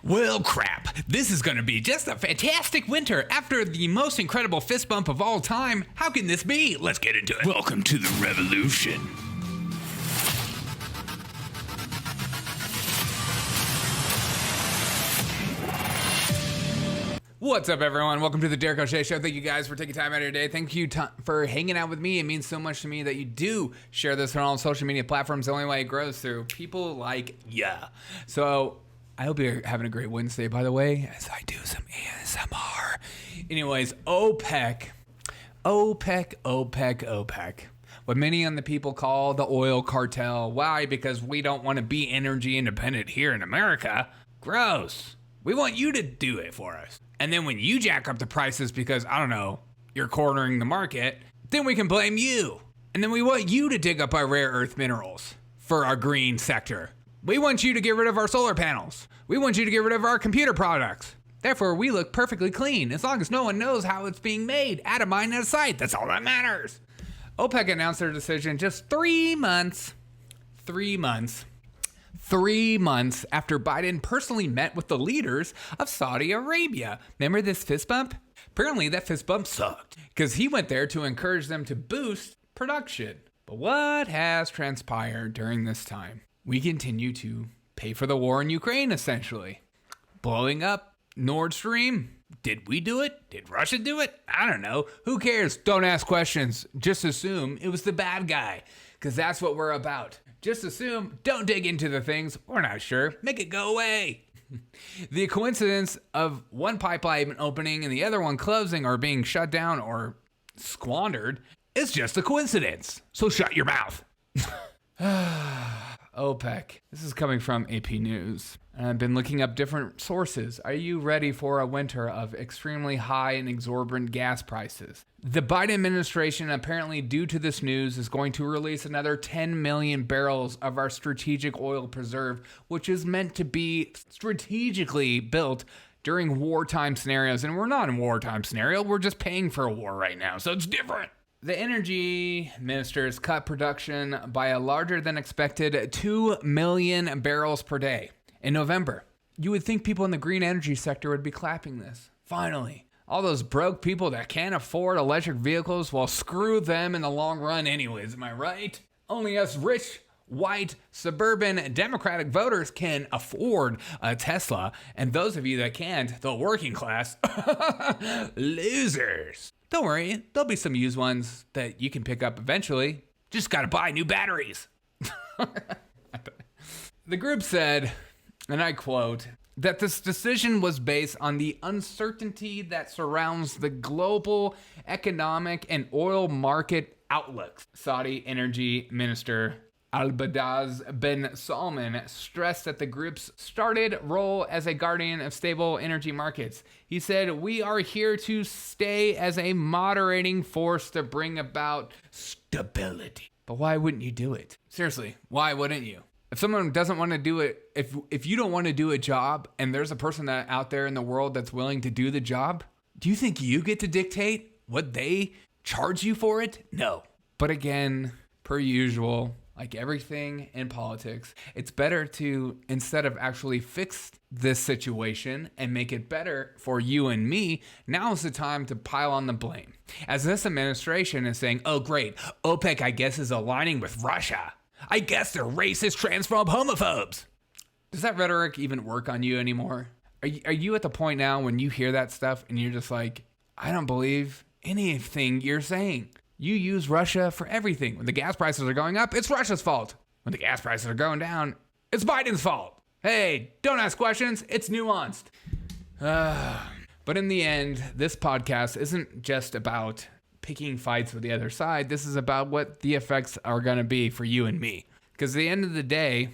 Well, crap. This is going to be just a fantastic winter after the most incredible fist bump of all time. How can this be? Let's get into it. Welcome to the revolution. What's up, everyone? Welcome to the Derek O'Shea Show. Thank you guys for taking time out of your day. Thank you for hanging out with me. It means so much to me that you do share this on all social media platforms. The only way it grows through people like ya. So I hope you're having a great Wednesday, by the way, as I do some ASMR. Anyways, OPEC. What many on the people call the oil cartel. Why? Because we don't want to be energy independent here in America. Gross. We want you to do it for us. And then when you jack up the prices because, I don't know, you're cornering the market, then we can blame you. And then we want you to dig up our rare earth minerals for our green sector. We want you to get rid of our solar panels. We want you to get rid of our computer products. Therefore, we look perfectly clean as long as no one knows how it's being made. Out of mind, out of sight. That's all that matters. OPEC announced their decision just 3 months after Biden personally met with the leaders of Saudi Arabia. Remember this fist bump? Apparently that fist bump sucked because he went there to encourage them to boost production. But what has transpired during this time? We continue to pay for the war in Ukraine, essentially. Blowing up Nord Stream. Did we do it? Did Russia do it? I don't know. Who cares? Don't ask questions. Just assume it was the bad guy because that's what we're about. Just assume, don't dig into the things. We're not sure. Make it go away. The coincidence of one pipeline opening and the other one closing or being shut down or squandered is just a coincidence. So shut your mouth. OPEC. This is coming from AP News. I've been looking up different sources. Are you ready for a winter of extremely high and exorbitant gas prices? The Biden administration, apparently due to this news, is going to release another 10 million barrels of our strategic oil preserve, which is meant to be strategically built during wartime scenarios. And we're not in wartime scenario. We're just paying for a war right now. So it's different. The energy ministers cut production by a larger than expected 2 million barrels per day in November. You would think people in the green energy sector would be clapping this. Finally. All those broke people that can't afford electric vehicles, well, screw them in the long run anyways, am I right? Only us rich, white, suburban, Democratic voters can afford a Tesla. And those of you that can't, the working class, losers. Don't worry, there'll be some used ones that you can pick up eventually. Just gotta buy new batteries. The group said, and I quote, that this decision was based on the uncertainty that surrounds the global economic and oil market outlooks. Saudi Energy Minister Al-Badaz bin Salman stressed that the group's started role as a guardian of stable energy markets. He said, "We are here to stay as a moderating force to bring about stability." But why wouldn't you do it? Seriously, why wouldn't you? If someone doesn't want to do it, if you don't want to do a job and there's a person that out there in the world that's willing to do the job, do you think you get to dictate what they charge you for it? No. But again, per usual, like everything in politics, it's better to, instead of actually fix this situation and make it better for you and me, now is the time to pile on the blame. As this administration is saying, oh great, OPEC I guess is aligning with Russia. I guess they're racist, transphobe, homophobes. Does that rhetoric even work on you anymore? Are you at the point now when you hear that stuff and you're just like, I don't believe anything you're saying. You use Russia for everything. When the gas prices are going up, it's Russia's fault. When the gas prices are going down, it's Biden's fault. Hey, don't ask questions. It's nuanced. But in the end, this podcast isn't just about picking fights with the other side. This is about what the effects are going to be for you and me. Because at the end of the day,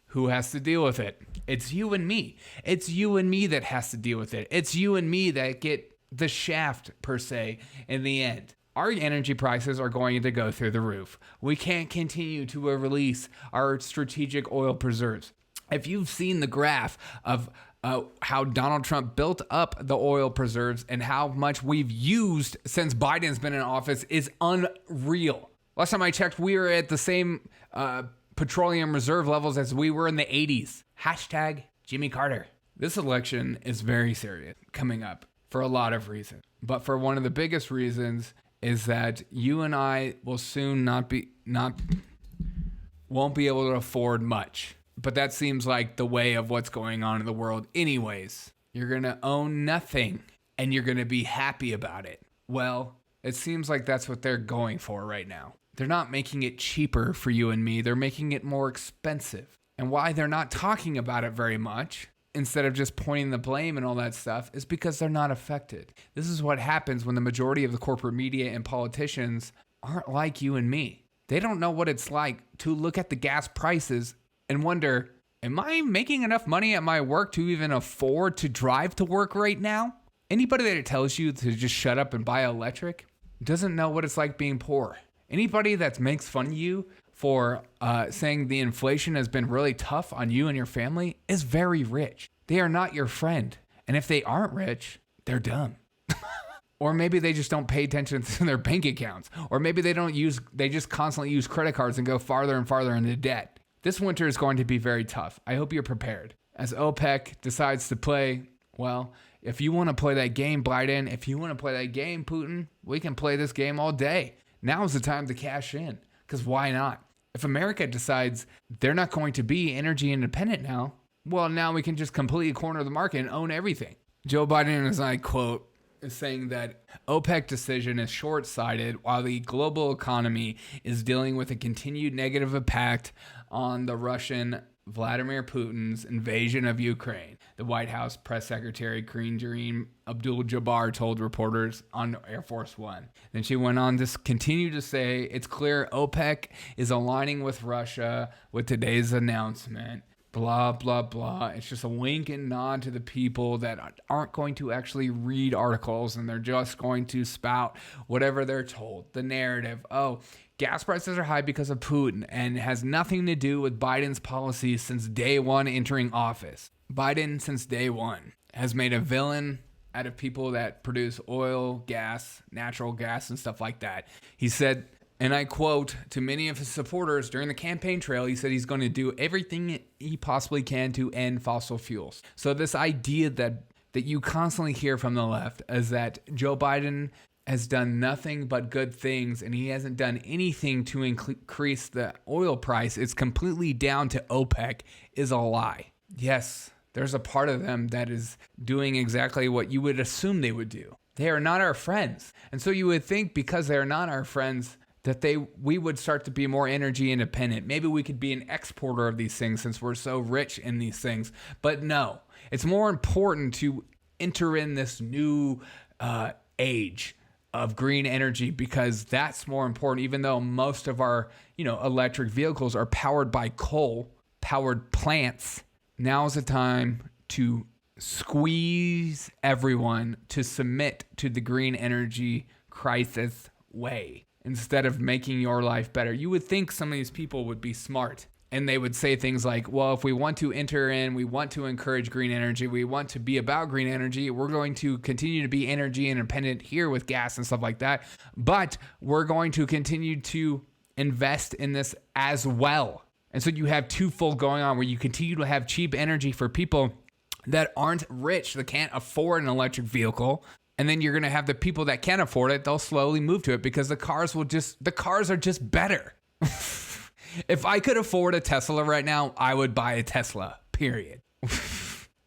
who has to deal with it? It's you and me. It's you and me that has to deal with it. It's you and me that get the shaft, per se, in the end. Our energy prices are going to go through the roof. We can't continue to release our strategic oil preserves. If you've seen the graph of how Donald Trump built up the oil preserves and how much we've used since Biden's been in office is unreal. Last time I checked, we were at the same petroleum reserve levels as we were in the 80s. Hashtag Jimmy Carter. This election is very serious coming up for a lot of reasons. But for one of the biggest reasons is that you and I will soon won't be able to afford much. But that seems like the way of what's going on in the world anyways. You're going to own nothing and you're going to be happy about it. Well, it seems like that's what they're going for right now. They're not making it cheaper for you and me. They're making it more expensive. And why they're not talking about it very much, instead of just pointing the blame and all that stuff, is because they're not affected. This is what happens when the majority of the corporate media and politicians aren't like you and me. They don't know what it's like to look at the gas prices and wonder, am I making enough money at my work to even afford to drive to work right now? Anybody that tells you to just shut up and buy electric doesn't know what it's like being poor. Anybody that makes fun of you for saying the inflation has been really tough on you and your family is very rich. They are not your friend. And if they aren't rich, they're dumb. Or maybe they just don't pay attention to their bank accounts. Or maybe they just constantly use credit cards and go farther and farther into debt. This winter is going to be very tough. I hope you're prepared. As OPEC decides to play, well, if you want to play that game, Biden, if you want to play that game, Putin, we can play this game all day. Now's the time to cash in, because why not? If America decides they're not going to be energy independent now, well, now we can just completely corner the market and own everything. Joe Biden, as I quote, is saying that OPEC decision is short-sighted while the global economy is dealing with a continued negative impact on the Russian Vladimir Putin's invasion of Ukraine. The White House press secretary Karine Abdul-Jabbar told reporters on Air Force One. Then she went on to continue to say, it's clear OPEC is aligning with Russia with today's announcement. Blah, blah, blah. It's just a wink and nod to the people that aren't going to actually read articles and they're just going to spout whatever they're told. The narrative. Oh, gas prices are high because of Putin and it has nothing to do with Biden's policies since day one entering office. Biden, since day one, has made a villain out of people that produce oil, gas, natural gas, and stuff like that. He said, and I quote, to many of his supporters during the campaign trail, he said he's going to do everything he possibly can to end fossil fuels. So this idea that you constantly hear from the left is that Joe Biden has done nothing but good things and he hasn't done anything to increase the oil price, it's completely down to OPEC, is a lie. Yes, there's a part of them that is doing exactly what you would assume they would do. They are not our friends. And so you would think because they're not our friends, that we would start to be more energy independent. Maybe we could be an exporter of these things since we're so rich in these things. But no, it's more important to enter in this new age of green energy because that's more important, even though most of our electric vehicles are powered by coal-powered plants. Now is the time to squeeze everyone to submit to the green energy crisis way. Instead of making your life better. You would think some of these people would be smart and they would say things like, well, if we want to enter in, we want to encourage green energy, we want to be about green energy, we're going to continue to be energy independent here with gas and stuff like that, but we're going to continue to invest in this as well. And so you have twofold going on where you continue to have cheap energy for people that aren't rich, that can't afford an electric vehicle. And then you're going to have the people that can afford it, they'll slowly move to it because the cars are just better. If I could afford a Tesla right now, I would buy a Tesla, period.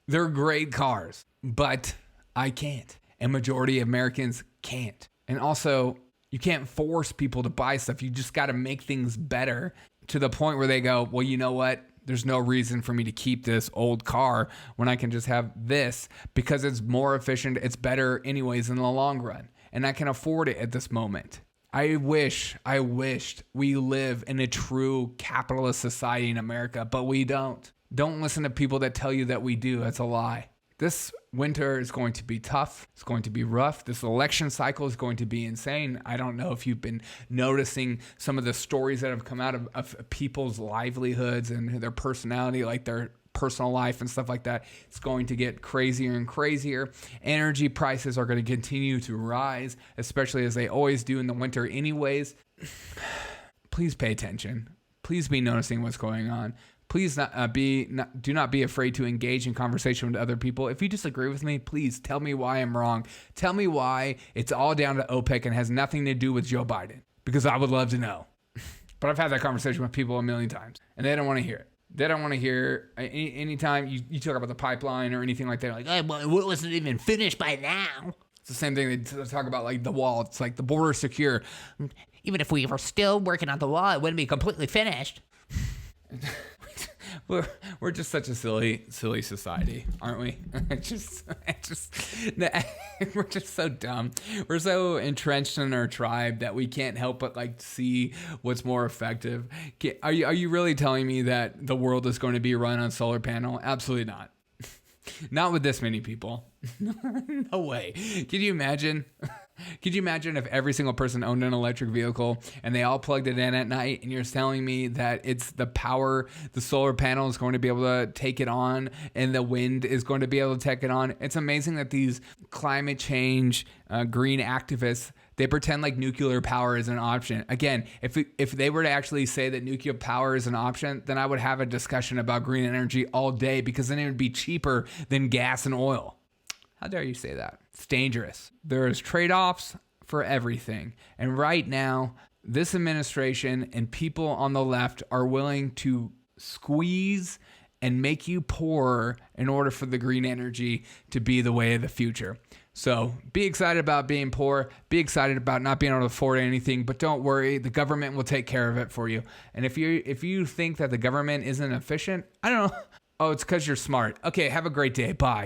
They're great cars, but I can't. And majority of Americans can't. And also, you can't force people to buy stuff. You just got to make things better to the point where they go, well, you know what? There's no reason for me to keep this old car when I can just have this because it's more efficient. It's better anyways in the long run. And I can afford it at this moment. I wished we live in a true capitalist society in America, but we don't. Don't listen to people that tell you that we do. That's a lie. This winter is going to be tough. It's going to be rough. This election cycle is going to be insane. I don't know if you've been noticing some of the stories that have come out of people's livelihoods and their personality, like their personal life and stuff like that. It's going to get crazier and crazier. Energy prices are going to continue to rise, especially as they always do in the winter anyways. Please pay attention. Please be noticing what's going on. Please do not be afraid to engage in conversation with other people. If you disagree with me, please tell me why I'm wrong. Tell me why it's all down to OPEC and has nothing to do with Joe Biden, because I would love to know. But I've had that conversation with people a million times, and they don't want to hear it. They don't want to hear anytime you talk about the pipeline or anything like that. Like, hey, well, it wasn't even finished by now. It's the same thing they talk about, like the wall. It's like the border secure. Even if we were still working on the wall, it wouldn't be completely finished. We're just such a silly society, aren't we? We're just so dumb. We're so entrenched in our tribe that we can't help but like see what's more effective. Are you really telling me that the world is going to be run on solar panel? Absolutely not. Not with this many people. No way. Can you imagine? Could you imagine if every single person owned an electric vehicle and they all plugged it in at night, and you're telling me that it's the power, the solar panel is going to be able to take it on and the wind is going to be able to take it on? It's amazing that these climate change green activists, they pretend like nuclear power is an option. Again, if they were to actually say that nuclear power is an option, then I would have a discussion about green energy all day, because then it would be cheaper than gas and oil. How dare you say that? It's dangerous. There's trade-offs for everything. And right now, this administration and people on the left are willing to squeeze and make you poorer in order for the green energy to be the way of the future. So be excited about being poor. Be excited about not being able to afford anything. But don't worry, the government will take care of it for you. And if you think that the government isn't efficient, I don't know. Oh, it's because you're smart. Okay, have a great day. Bye.